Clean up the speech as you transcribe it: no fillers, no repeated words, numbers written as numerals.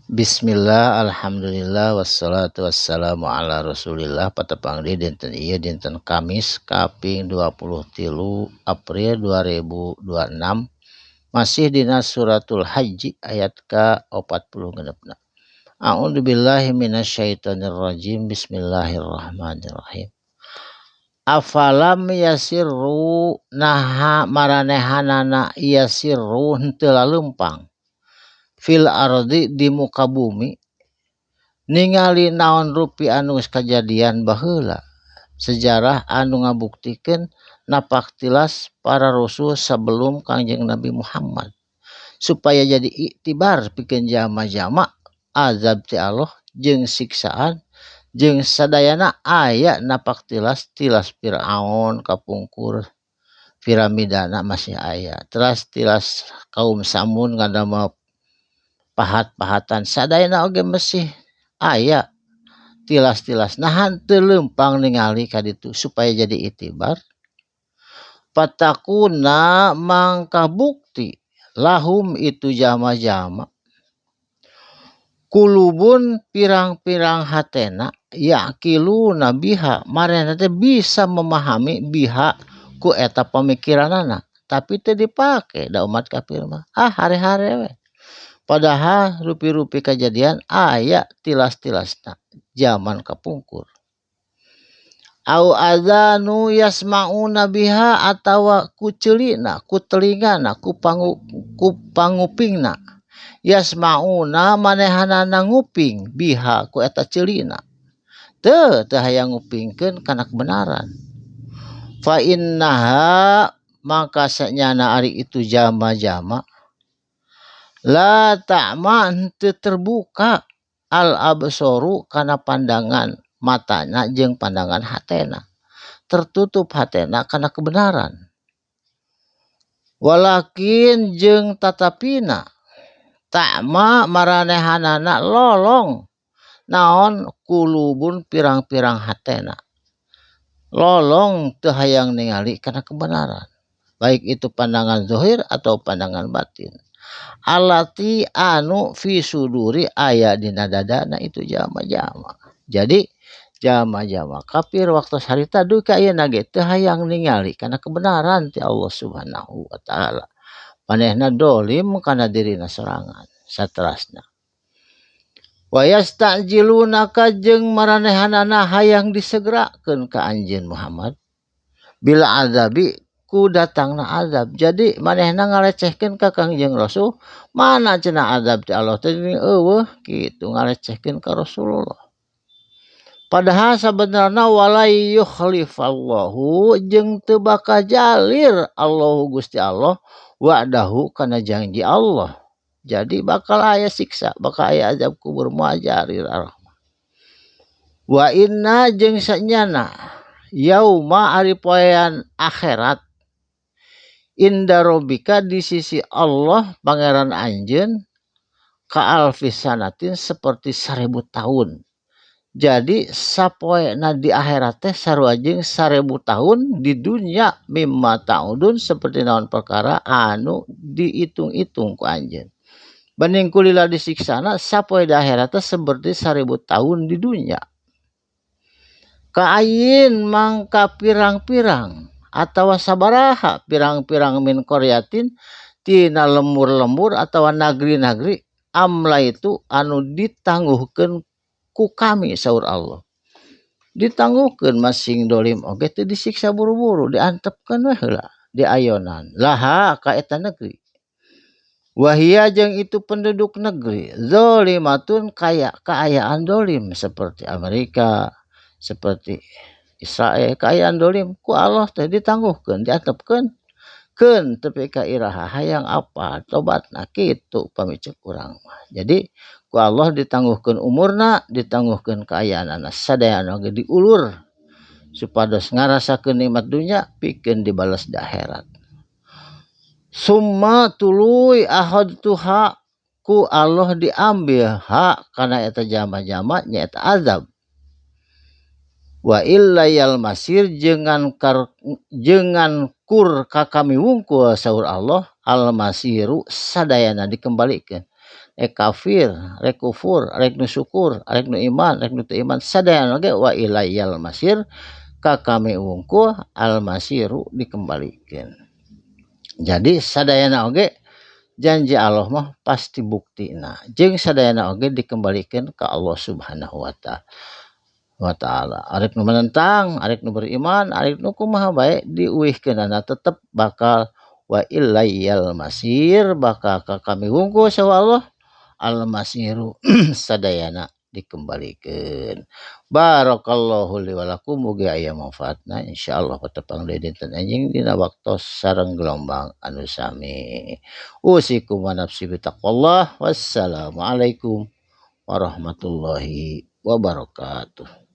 Bismillah, alhamdulillah, wassalatu wassalamu ala rasulillah. Patepangdi dinten ieu dinten Kamis kaping 23 April 2026. Masih dina suratul haji ayat ke-40 genepna. A'udzubillahi minasyaitonirrajim. Bismillahirrahmanirrahim. Afalam yasirru naha maranehanana yasirru henteu laleumpang fil ardi di muka bumi ningali naon rupi anu kajadian baheula sejarah anu ngabuktikeun napak tilas para rasul sebelum Kangjeng Nabi Muhammad supaya jadi iktibar pikeun jama-jama azab ti Allah jeung siksaan jeung sadayana aya napak tilas Firaun kapungkur piramidana masih aya tilas kaum Samun ngadama pahat-pahatan sadayana oge masih aya tilas-tilas nahan teu leumpang ningali ka ditu supaya jadi itibar patakuna mangka bukti lahum itu jama-jama kulubun pirang-pirang hatena yaqiluna biha marena teh bisa memahami biha ku eta pamikiranana tapi teu dipake da umat kafir mah hare-hare we. Padahal rupi-rupi kejadian aya tilas-tilasna zaman kapungkur. Au adzanu yasmauna biha atawa ku ceulina ku telingana ku pangupingna yasmauna manehanana nguping biha ku eta ceulina teu hayang ngupingkeun kana kebenaran. Fa innaha maka sanyana ari itu jama-jama la ta'ma henteu terbuka al absoru kana pandangan matana jeung pandangan hatena tertutup hatena kana kebenaran walakin jeung tatapina ta'ma maranehanana lolong naon kulubun pirang-pirang hatena lolong teu hayang ningali kana kebenaran baik itu pandangan zahir atau pandangan batin alati anu fi suduri aya dina dadana itu jama-jama. Jadi jama-jama kafir waktu harita duka ayeuna ge teu hayang ningali kana kebenaran ti Allah Subhanahu wa taala. Manehna dolim kana dirina sorangan saterasna. Wa yastajilunaka jeung maranehanana hayang disegerakeun ka anjeun Muhammad bila azabi ku datangna azab. Jadi manehna ngalecehkeun ka Kangjeng Rasul mana cenah azab ti Allah teh eueuh kitu ngalecehkeun ka Rasulullah. Padahal sabenerna walai yukhlifallahu jeung teu bakal jalir Allahu Gusti Allah wa'dahu kana janji Allah. Jadi bakal aya siksa, bakal aya azab kubur moal jalir Allah. Wa inna jeung sanyana yauma ari poean akhirat inda robika di sisi Allah pangeran anjeun ka alfisanatin seperti 1000 tahun. Jadi sapoena di akhirat teh sarua jeung 1000 tahun di dunia mimma ta'udun seperti naon perkara anu diitung-itung ku anjeun. Banding kulila disiksana sapoe di akhirat teh seperti 1000 tahun di dunia. Kaayin mangka pirang-pirang atawa sabaraha pirang-pirang min qaryatin tina lembur-lembur atawa nagri-nagri amla itu anu ditangguhkeun ku kami saur Allah. Ditangguhkeun masing dolim oge teu disiksa buru-buru diantepkeun we heula diayonan laha ka eta negeri. Wahia jeung itu penduduk negeri zalimatun kaya keayaan dolim seperti Amerika seperti Israel keayaan dolim ku Allah teh ditangguhkeun diantepkeun keun tepi ka iraha hayang apa tobatna kitu pamicek urang mah. Jadi ku Allah ditangguhkeun umurna ditangguhkeun keayaanana sadayana ge diulur supados ngarasakeun nikmat dunya pikeun dibales di akhirat. Summa tuluy ahadtuha ku Allah diambil hak kana eta jama-jama nyaeta azab. Wa illayal masir jengan kur ka kami wungkul saur Allah al masiru sadayana dikembalikeun. kafir, rek kufur, rek nu syukur, rek nu iman, rek nu teu iman, sadayana ge wa ilayyal masir, ka kami wungkul al masiru dikembalikeun. Jadi sadayana oge janji Allah mah pasti buktina, jeung sadayana oge dikembalikeun ka Allah Subhanahu wa ta'ala. Arek nu menentang, arek nu beriman, arek nu kumaha bae diuihkeunana tetep bakal wa ilayyal masir, bakal ka kami wungkul sawa Allah al masiru sadayana dikembalikeun. Barakallahu li wa lakum, mugi aya manfaatna insyaallah patepang deui dinten enjing dina waktos sareng gelombang anu sami. Usikum wa nafsi bitaqwallah. Wassalamualaikum warahmatullahi wabarakatuh.